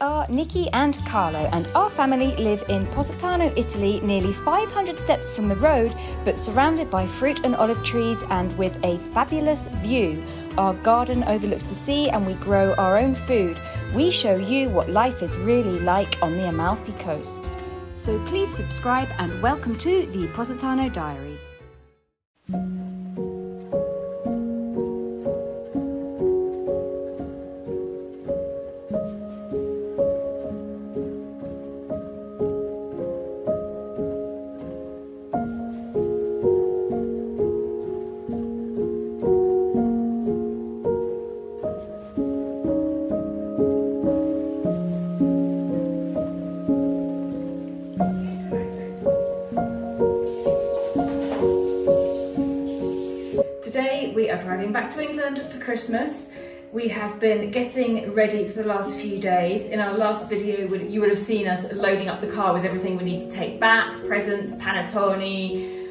are Nicki and Carlo, and our family live in Positano, Italy, nearly 500 steps from the road, but surrounded by fruit and olive trees and with a fabulous view. Our garden overlooks the sea and we grow our own food. We show you what life is really like on the Amalfi Coast. So please subscribe and welcome to the Positano Diaries. Today we are driving back to England for Christmas. We have been getting ready for the last few days. In our last video you would have seen us loading up the car with everything we need to take back, presents, panettone,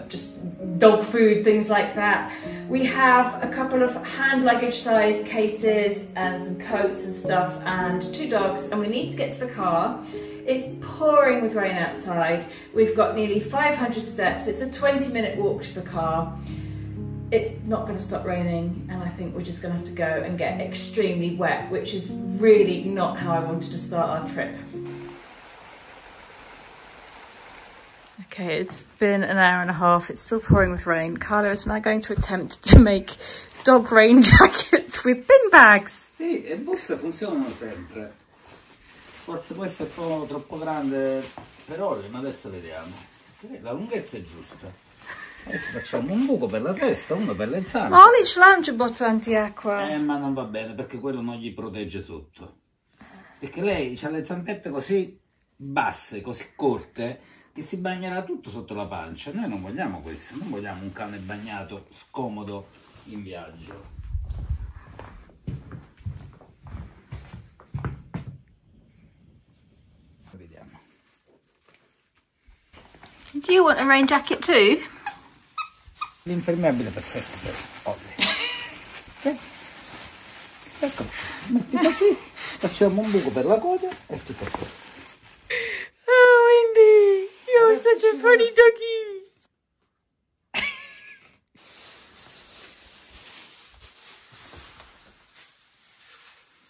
just dog food, things like that. We have a couple of hand luggage size cases and some coats and stuff and 2 dogs, and we need to get to the car. It's pouring with rain outside. We've got nearly 500 steps. It's a 20-minute walk to the car. It's not going to stop raining, and I think we're just going to have to go and get extremely wet, which is really not how I wanted to start our trip. Okay, it's been an hour and a half. It's still pouring with rain. Carlo is now going to attempt to make dog rain jackets with bin bags. Sì, e buste funzionano sempre. Forse può essere un po' troppo grande per olio, ma adesso vediamo. La lunghezza è giusta. Adesso facciamo un buco per la testa, uno per le zampe. Ma lì c'è un giubbotto antiacqua. Ma non va bene perché quello non gli protegge sotto. Perché lei ha le zampette così basse, così corte, che si bagnerà tutto sotto la pancia. Noi non vogliamo questo, non vogliamo un cane bagnato scomodo in viaggio. Vediamo. Do you want a rain jacket too? L'impermeabile perfetto per Olli. Ecco, metti così, facciamo un buco per la coda e tutto a posto. Oh, Indy, you're such a funny doggy.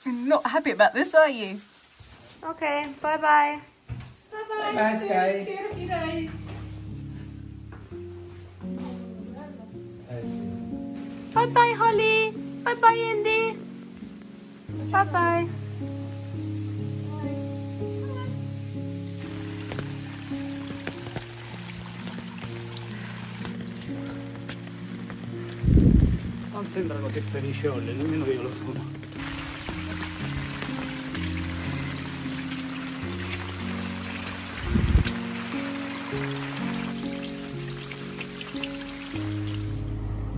You're not happy about this, are you? Okay, bye-bye. Bye-bye. Bye, Sky. See you in a few days. Bye bye, Holly. Bye bye, Indy. Bye bye. Non sembra così felice Olli, nemmeno io lo sono.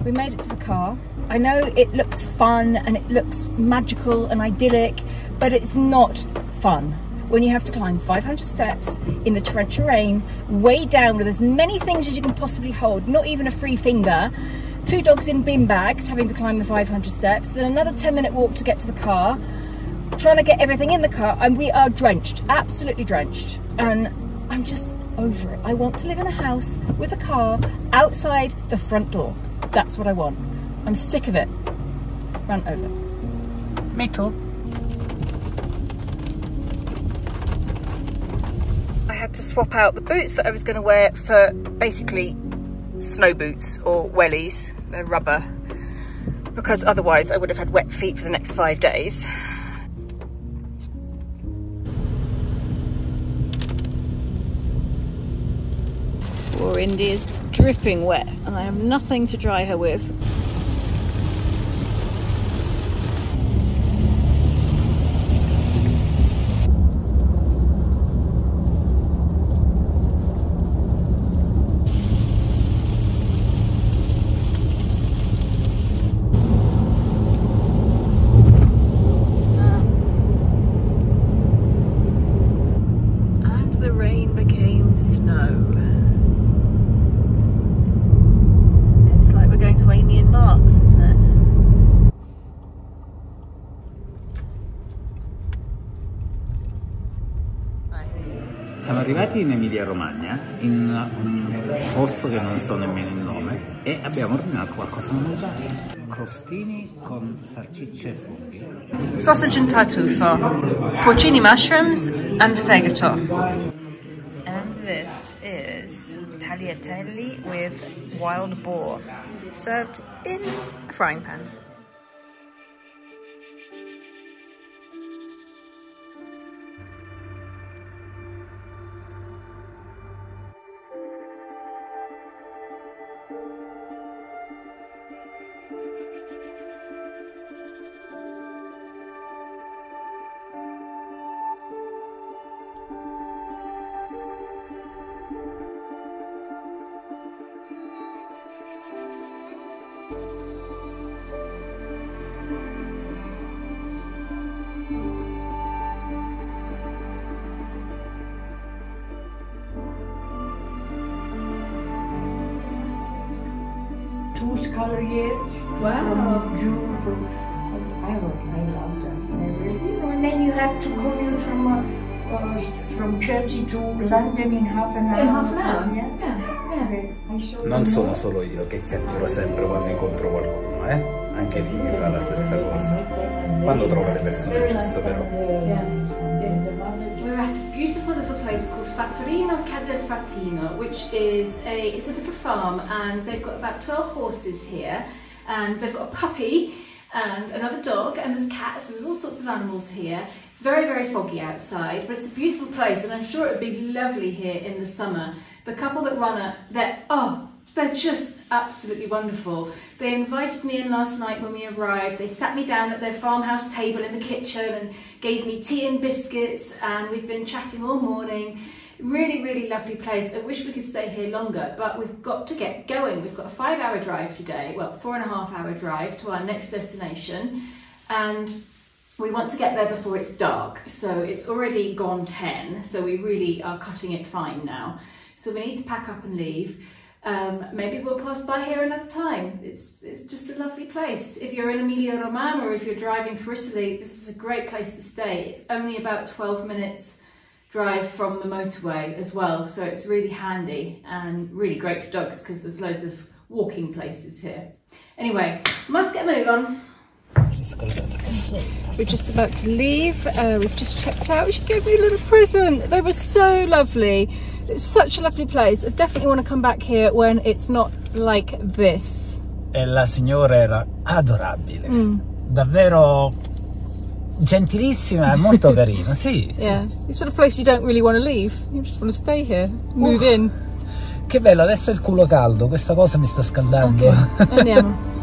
We made it to the car. I know it looks fun and it looks magical and idyllic, but it's not fun when you have to climb 500 steps in the torrential rain, way down with as many things as you can possibly hold, not even a free finger, 2 dogs in bin bags having to climb the 500 steps, then another 10-minute walk to get to the car, trying to get everything in the car, and we are drenched, absolutely drenched. And I'm just over it. I want to live in a house with a car outside the front door. That's what I want. I'm sick of it. Run over. Me too. I had to swap out the boots that I was going to wear for basically snow boots or wellies. They're rubber. Because otherwise I would have had wet feet for the next 5 days. Poor Indy is dripping wet and I have nothing to dry her with. And the rain became snow. It's like we're going to Amy and Siamo arrivati in Emilia Romagna, in un posto che non so nemmeno il nome, e abbiamo ordinato qualcosa da mangiare. Crostini con salsicce e funghi. Sausage and tartufo, porcini mushrooms and fegato. And this is tagliatelle with wild boar, served in a frying pan. Color years. Wow. From June, I love that. I really, you know, and then you have to commute from Chelsea to London in half an hour. In half an hour? Yeah. Non sono solo io che chiacchiero sempre quando incontro qualcuno, Anche lì mi fa la stessa cosa. Quando trovo le persone giuste, però. We're at a beautiful little place called Fattorino Cadel Fattino, which is it's a little farm, and they've got about 12 horses here, and they've got a puppy and another dog, and there's cats, so there's all sorts of animals here. It's very, very foggy outside, but it's a beautiful place, and I'm sure it would be lovely here in the summer. The couple that run it, they're just absolutely wonderful. They invited me in last night when we arrived. They sat me down at their farmhouse table in the kitchen and gave me tea and biscuits, and we've been chatting all morning. Really, really lovely place. I wish we could stay here longer, but we've got to get going. We've got a 5-hour drive today, well, 4.5-hour drive to our next destination, and we want to get there before it's dark. So it's already gone 10, so we really are cutting it fine now. So we need to pack up and leave. Maybe we'll pass by here another time. It's just a lovely place. If you're in Emilia Romagna or if you're driving through Italy, this is a great place to stay. It's only about 12 minutes drive from the motorway as well, so it's really handy and really great for dogs because there's loads of walking places here. Anyway, must get a move on. We're just about to leave. We've just checked out. She gave me a little present. They were so lovely. It's such a lovely place. I definitely want to come back here when it's not like this. E la signora era adorabile. Davvero gentilissima e molto carina. Sì, yeah, it's the sort of place you don't really want to leave. You just want to stay here, move in. Che bello, adesso è il culo caldo. Questa cosa mi sta scaldando. Okay, andiamo.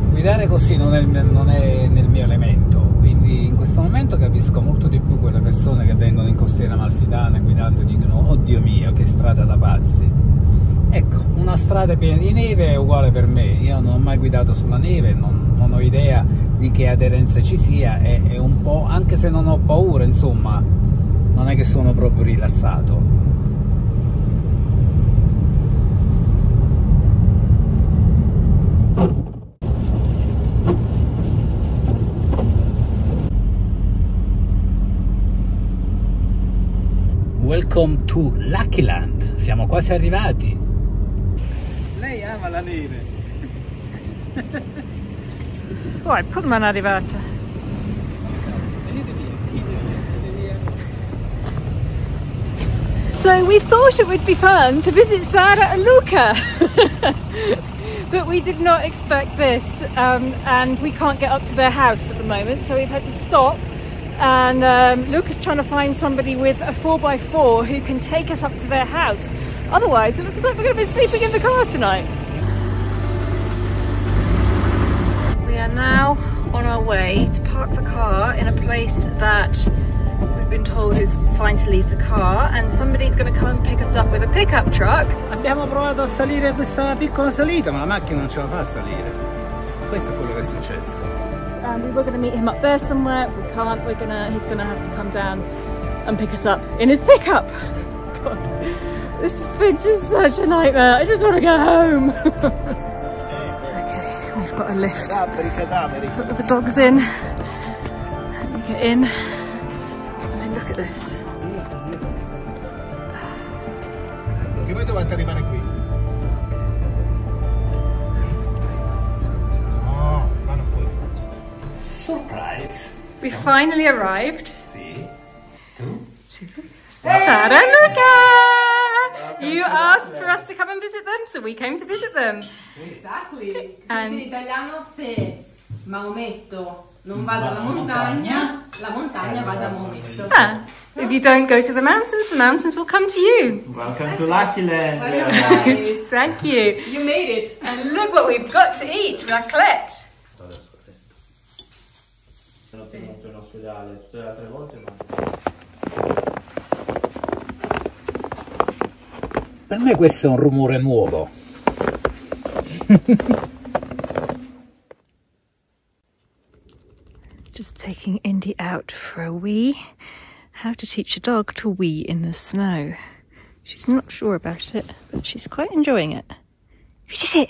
Guidare così non è nel mio elemento, quindi in questo momento capisco molto di più quelle persone che vengono in costiera amalfitana guidando e dicono oddio mio che strada da pazzi. Ecco, una strada piena di neve è uguale per me. Io non ho mai guidato sulla neve, non ho idea di che aderenza ci sia, e un po', anche se non ho paura, insomma, non è che sono proprio rilassato. Welcome to Lucky Land, siamo quasi arrivati. Lei ama la neve. Right, pullman arrivata. So we thought it would be fun to visit Sara and Luca, but we did not expect this, and we can't get up to their house at the moment, so we've had to stop and Luca's trying to find somebody with a 4x4 who can take us up to their house. Otherwise, it looks like we're going to be sleeping in the car tonight. We are now on our way to park the car in a place that we've been told is fine to leave the car, and somebody's going to come and pick us up with a pickup truck. Abbiamo provato a salire questa piccola salita, ma la macchina non ce la fa a salire. Questo è quello che è successo. And we were going to meet him up there somewhere. We can't. He's gonna have to come down and pick us up in his pickup. God, this has been just such a nightmare. I just want to go home. Okay, we've got a lift. Put the dogs in. We get in, and then look at this. Che voi dovete arrivare qui. Surprise! We finally arrived. Sì. Tu? Sarah and Luca! You asked for us to come and visit them, so we came to visit them. Exactly. And in italiano, se Maometto non va dalla montagna, la montagna va da Maometto. ah, if you don't go to the mountains will come to you. Welcome to Lucky Land. Nice. Thank you. You made it. And look what we've got to eat, raclette. In ospedale tutte le altre volte, ma Per me questo è un rumore nuovo. Just taking Indy out for a wee. How to teach a dog to wee in the snow. She's not sure about it, but she's quite enjoying it. Who did it?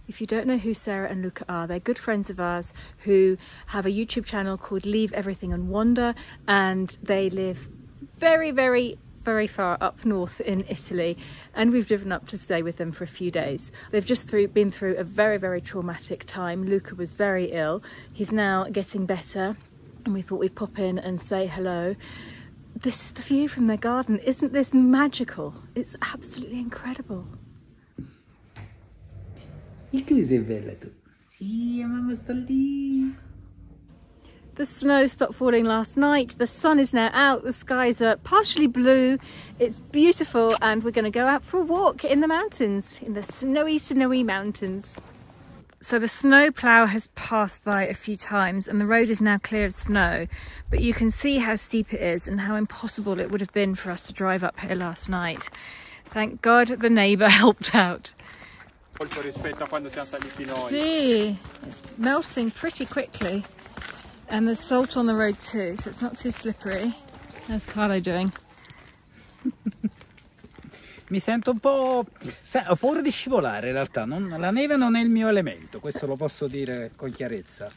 If you don't know who Sarah and Luca are, they're good friends of ours who have a YouTube channel called Leave Everything and Wander, and they live very, very, very far up north in Italy, and we've driven up to stay with them for a few days. They've just been through a very, very traumatic time. Luca was very ill. He's now getting better, and we thought we'd pop in and say hello. This is the view from their garden. Isn't this magical? It's absolutely incredible. E qui sei bella tu. Sì, mamma sta lì. The snow stopped falling last night. The sun is now out. The skies are partially blue. It's beautiful, and we're going to go out for a walk in the mountains, in the snowy, snowy mountains. So the snow plough has passed by a few times and the road is now clear of snow, but you can see how steep it is and how impossible it would have been for us to drive up here last night. Thank God the neighbour helped out. See, it's melting pretty quickly, and there's salt on the road too, so it's not too slippery. How's Carlo doing? Mi sento un po'... ho paura di scivolare in realtà, la neve non è il mio elemento, questo lo posso dire con chiarezza.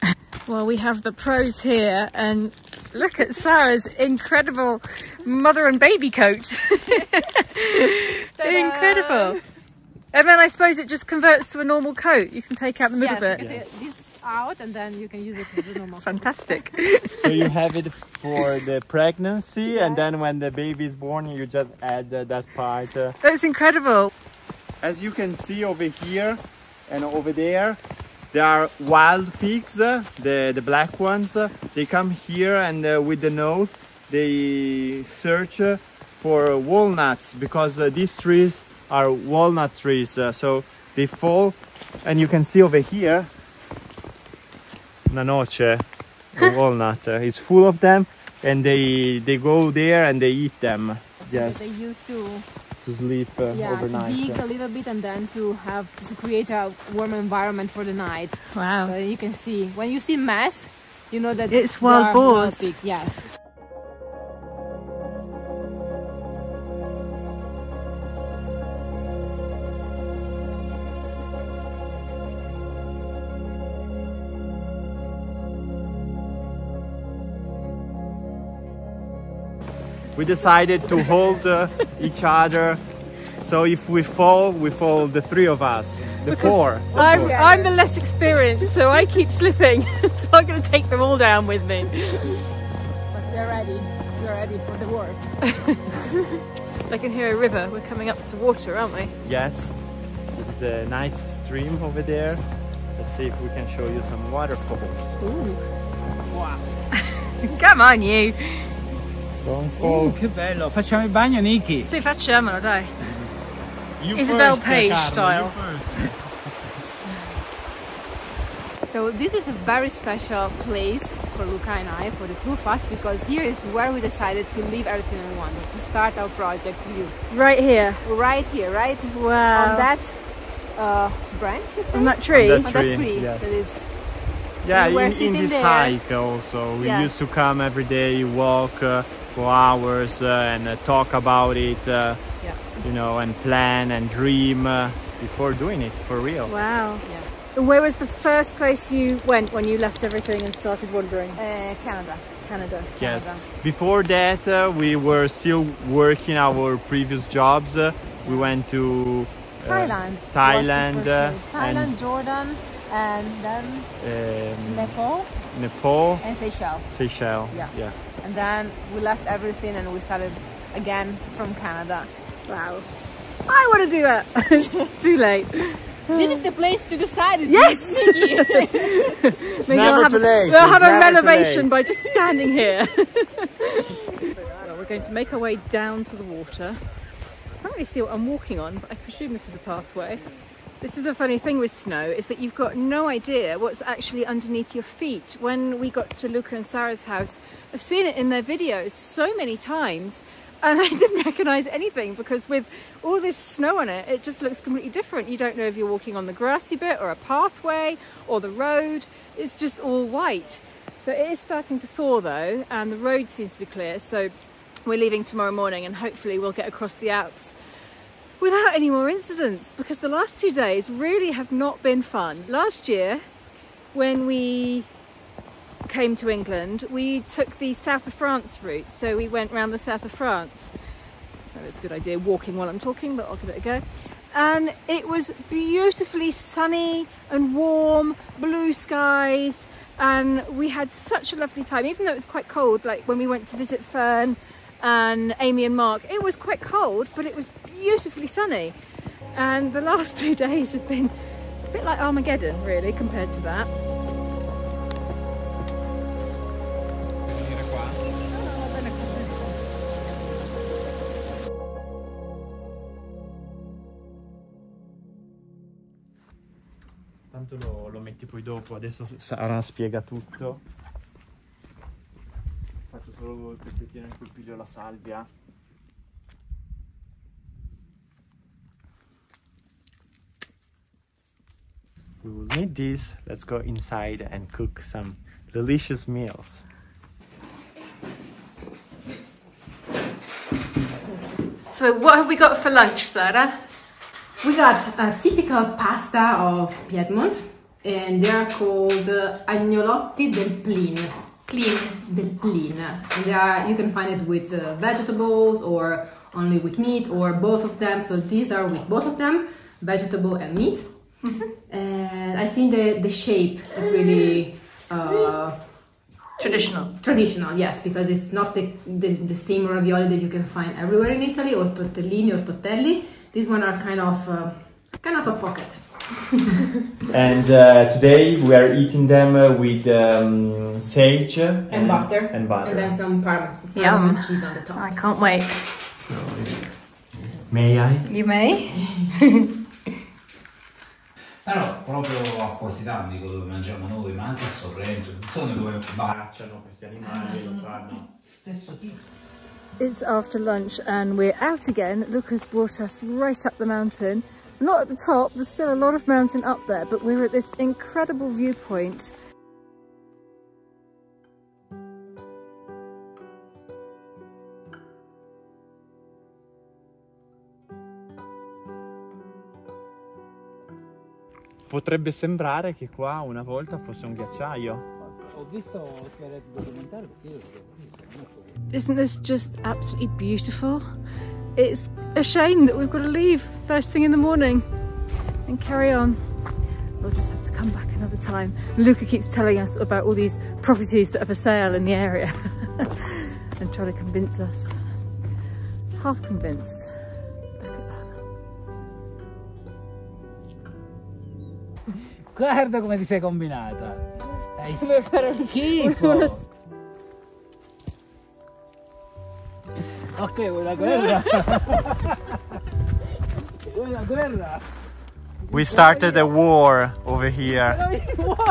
Well, we have the pros here, and look at Sarah's incredible mother and baby coat. Incredible. And then I suppose it just converts to a normal coat. You can take out the middle bit. Yes, this out and then you can use it as a normal. Fantastic. So you have it for the pregnancy, and then when the baby is born, you just add that part. That's incredible. As you can see over here and over there, there are wild pigs, the black ones. They come here and with the nose, they search for walnuts, because these trees are walnut trees, so they fall, and you can see over here una noce, a walnut. It's full of them, and they go there and they eat them. Yes. They used to sleep overnight. To dig a little bit and then to create a warm environment for the night. Wow. So you can see, when you see mess, you know that it's wild boars. Wild pigs, yes. We decided to hold each other So if we fall the three of us, the four. I'm the less experienced, so I keep slipping. So I'm going to take them all down with me. But they're ready. We're ready for the worst. I can hear a river. We're coming up to water, aren't we? Yes. There's a nice stream over there. Let's see if we can show you some waterfalls. Ooh. Wow. Come on, you. Don't fall. Che bello, facciamo il bagno, Nicki. Sì, facciamolo, dai. You Isabel first, Page Carlo, style. you first. So this is a very special place for Luca and I, for the two of us, because here is where we decided to leave everything we wanted, to start our project here. Right here. Right here, right? Wow. On that branch, you say? On that tree? On On that tree, yes. that is... Yeah, We were in sitting this there. hike also. We Yeah. used to come every day, walk for hours and talk about it, you know, and plan and dream before doing it for real. Wow. And where was the first place you went when you left everything and started wandering? Canada. Canada. Yes. Canada. Before that, we were still working our previous jobs. We went to Thailand. Thailand, was the first place. Thailand, and Jordan, and then Nepal Nepal, and Seychelles. Seychelles. Yeah. And then we left everything and we started again from Canada. Wow. I want to do that. Too late. This is the place to decide it. Yes! Nicki. It's never too late. We'll It's have a never too renovation late. by just standing here. Well, we're going to make our way down to the water. I can't really see what I'm walking on, but I presume this is a pathway. This is the funny thing with snow, is that you've got no idea what's actually underneath your feet. When we got to Luca and Sarah's house, I've seen it in their videos so many times, and I didn't recognise anything because with all this snow on it, it just looks completely different. You don't know if you're walking on the grassy bit or a pathway or the road. It's just all white. So it is starting to thaw though, and the road seems to be clear. So we're leaving tomorrow morning and hopefully we'll get across the Alps without any more incidents, because the last 2 days really have not been fun. Last year, when we came to England, we took the south of France route, so we went around the south of France. So it's a good idea walking while I'm talking, but I'll give it a go. And it was beautifully sunny and warm, blue skies, and we had such a lovely time, even though it was quite cold. Like when we went to visit Fern and Amy and Mark, it was quite cold, but it was beautifully sunny. And the last 2 days have been a bit like Armageddon, really, compared to that. Tanto lo metti poi dopo, adesso Sara spiega tutto. Faccio solo il pezzettino in cui piglio la salvia. We will need this. Let's go inside and cook some delicious meals. So what have we got for lunch, Sarah? We got a typical pasta of Piedmont, and they are called agnolotti del Plin. Del Plin. And you can find it with vegetables or only with meat or both of them. So these are with both of them, vegetable and meat. And I think the shape is really traditional, yes, because it's not the same ravioli that you can find everywhere in Italy, or tortellini or tortelli. These one are kind of a pocket. And today we are eating them with sage And butter. And butter. And then some Yum. Parmesan cheese on the top. I can't wait. So, may I? You may. Però proprio a Positano, dico, dove mangiamo noi, ma anche a Sorrento, non so dove Baciano questi animali, lo fanno. stesso tipo. It's after lunch and we're out again. Luca's brought us right up the mountain. Not at the top, there's still a lot of mountain up there, but we're at this incredible viewpoint. Potrebbe sembrare che qua una volta fosse un ghiacciaio. Ho visto il documentario perché io Isn't this just absolutely beautiful? it's a shame that we've got to leave first thing in the morning and carry on. We'll just have to come back another time. Luca keeps telling us about all these properties that are for sale in the area and trying to convince us. Half convinced. Look at that. Guarda come ti sei combinata. Hai Come fare uno schifo. Ok, vuoi la guerra? Vuoi la guerra? We started a war over here.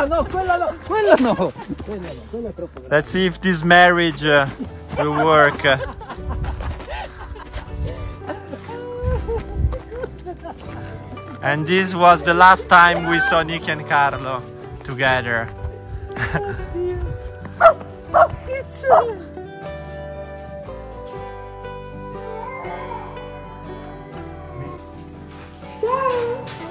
No, quella no, quella no. Quella no, quella è troppo grande. Let's see if this marriage will work. And this was the last time we saw Nicki and Carlo together.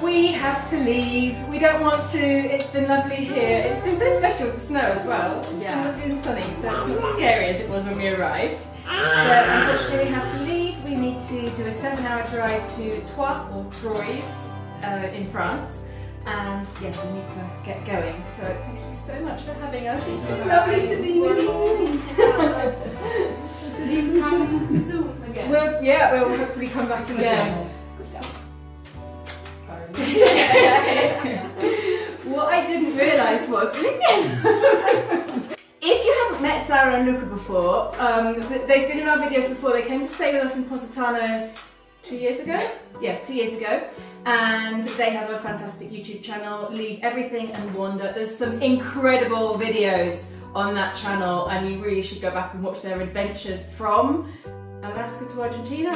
We have to leave. We don't want to. It's been lovely here. It's been very special with the snow as well. It's been lovely and sunny, so it's not as scary as it was when we arrived. But unfortunately we have to leave. We need to do a 7-hour drive to Troyes or Troyes in France. And yes, we need to get going. So thank you so much for having us. It's been lovely to be with you. Please come soon again. We'll hopefully come back again. What I didn't realise was, if you haven't met Sarah and Luca before, they've been in our videos before. They came to stay with us in Positano 2 years ago? Yeah, 2 years ago. And they have a fantastic YouTube channel, Leave Everything and Wander. There's some incredible videos on that channel and you really should go back and watch their adventures from Alaska to Argentina?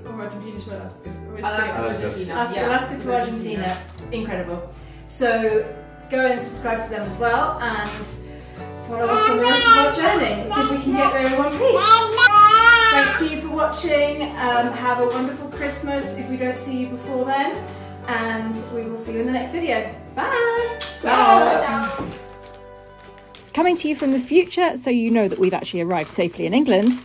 Or Argentina to Alaska? Alaska to Argentina. Incredible. So go and subscribe to them as well and follow us on the rest of our journey. See if we can get there in one piece. Thank you for watching. Have a wonderful Christmas if we don't see you before then. And we will see you in the next video. Bye! Ciao. Coming to you from the future, so you know that we've actually arrived safely in England.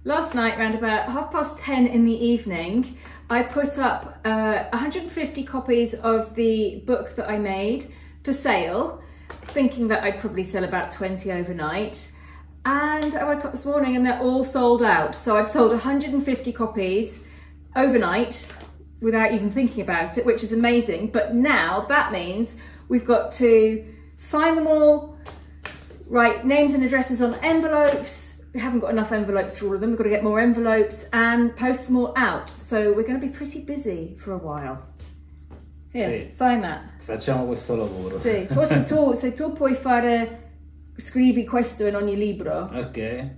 Last night, around about 10:30 in the evening, I put up 150 copies of the book that I made for sale, thinking that I'd probably sell about 20 overnight. And I woke up this morning and they're all sold out. So I've sold 150 copies overnight without even thinking about it, which is amazing. But now that means we've got to sign them all, write names and addresses on envelopes. We haven't got enough envelopes for all of them. We've got to get more envelopes and post them all out. So we're going to be pretty busy for a while. Here, Sì. sign that. Facciamo questo lavoro. Sì, forse tu, se tu puoi scrivi questo in ogni libro, Ok,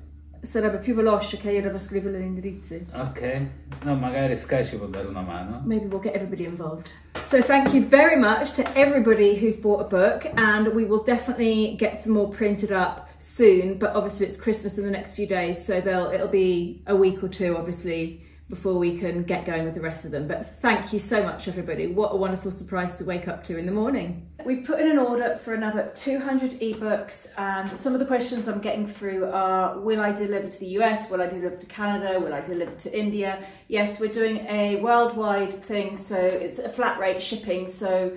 sarebbe più veloce che io devo scrivere gli indirizzi. ok. No, magari Sky ci può dare una mano. Maybe we'll get everybody involved. So thank you very much to everybody who's bought a book, and we will definitely get some more printed up soon, but obviously it's Christmas in the next few days, so it'll be a week or two obviously before we can get going with the rest of them. But thank you so much everybody. What a wonderful surprise to wake up to in the morning. We've put in an order for another 200 ebooks, and some of the questions I'm getting through are, will I deliver to the US? Will I deliver to Canada? Will I deliver to India? Yes, we're doing a worldwide thing, so it's a flat rate shipping, so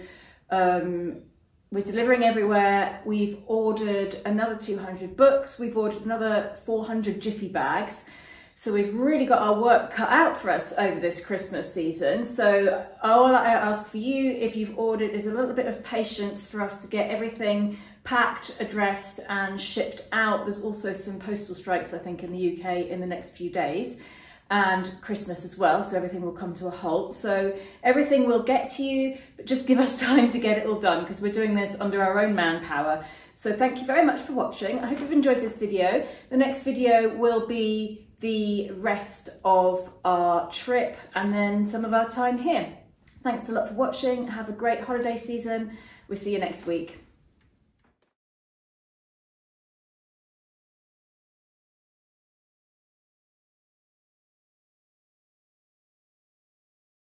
we're delivering everywhere. We've ordered another 200 books. We've ordered another 400 Jiffy bags. So we've really got our work cut out for us over this Christmas season. So all I ask for you, if you've ordered, is a little bit of patience for us to get everything packed, addressed and shipped out. There's also some postal strikes, I think, in the UK in the next few days, and Christmas as well, so everything will come to a halt. So everything will get to you, but just give us time to get it all done because we're doing this under our own manpower. So thank you very much for watching. I hope you've enjoyed this video. The next video will be the rest of our trip and then some of our time here. Thanks a lot for watching. Have a great holiday season. We'll see you next week.